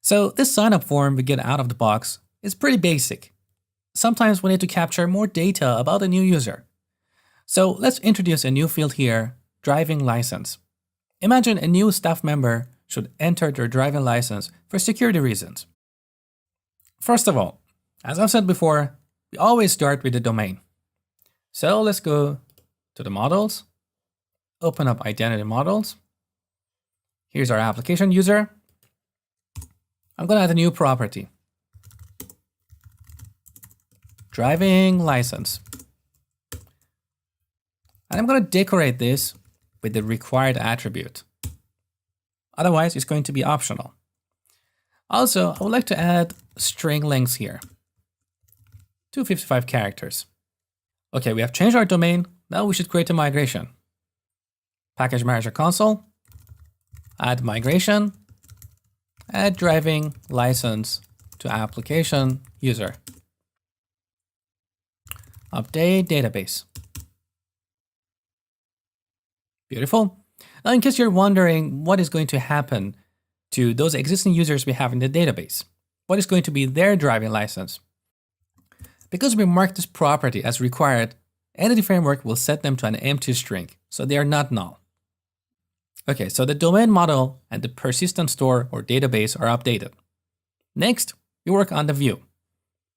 So this sign-up form we get out of the box is pretty basic. Sometimes we need to capture more data about a new user. So let's introduce a new field here, driving license. Imagine a new staff member should enter their driving license for security reasons. First of all, as I've said before, we always start with the domain. So let's go to the models, open up identity models. Here's our application user. I'm going to add a new property, driving license. And I'm going to decorate this with the required attribute. Otherwise, it's going to be optional. Also, I would like to add string lengths here, 255 characters. Okay, we have changed our domain. Now we should create a migration. Package Manager console, add migration, add driving license to application user. Update database. Beautiful. Now, in case you're wondering what is going to happen to those existing users we have in the database, what is going to be their driving license? Because we marked this property as required, Entity Framework will set them to an empty string, so they are not null. Okay, so the domain model and the persistent store or database are updated. Next, we work on the view.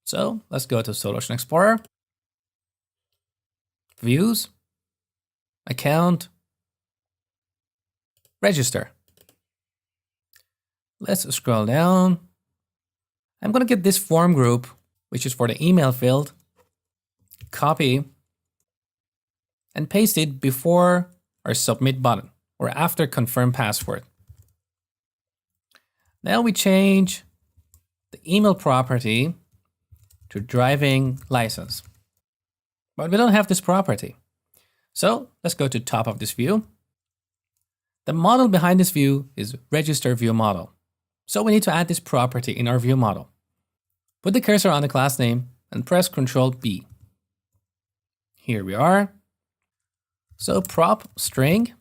So let's go to Solution Explorer, Views, Account, Register. Let's scroll down. I'm going to get this form group, which is for the email field, copy, and paste it before our submit button or after confirm password. Now we change the email property to driving license. But we don't have this property. So let's go to top of this view. The model behind this view is register view model. So we need to add this property in our view model. Put the cursor on the class name and press Ctrl B. Here we are. So prop string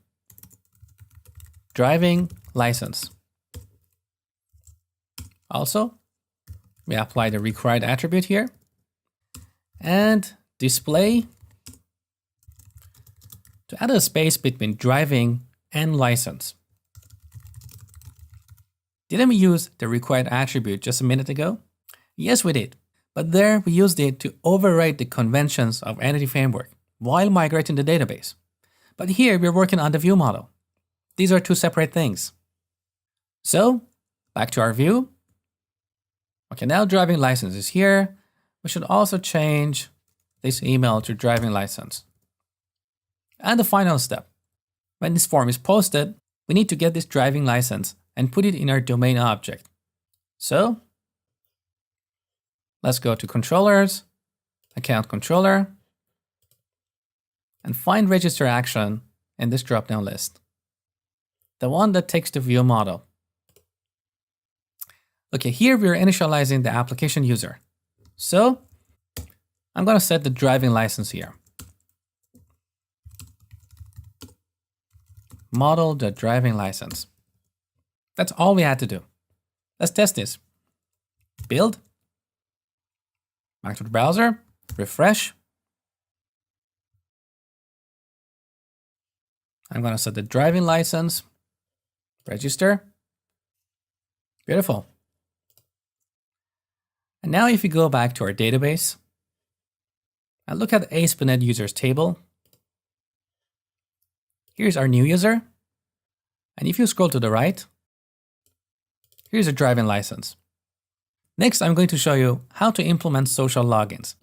driving license. Also, we apply the required attribute here and display to add a space between driving and license. Didn't we use the required attribute just a minute ago? Yes, we did. But there we used it to override the conventions of Entity Framework while migrating the database. But here we're working on the view model. These are two separate things. So back to our view. Okay, now driving license is here. We should also change this email to driving license. And the final step. When this form is posted, we need to get this driving license and put it in our domain object. So let's go to controllers, account controller, and find register action in this drop-down list. The one that takes the view model. Okay, here we're initializing the application user. So I'm going to set the driving license here. Model.driving license. That's all we had to do. Let's test this. Build. Back to the browser. Refresh. I'm going to set the driving license. Register. Beautiful. And now if you go back to our database and look at ASP.NET users table, here's our new user. And if you scroll to the right, here's a driving license. Next, I'm going to show you how to implement social logins.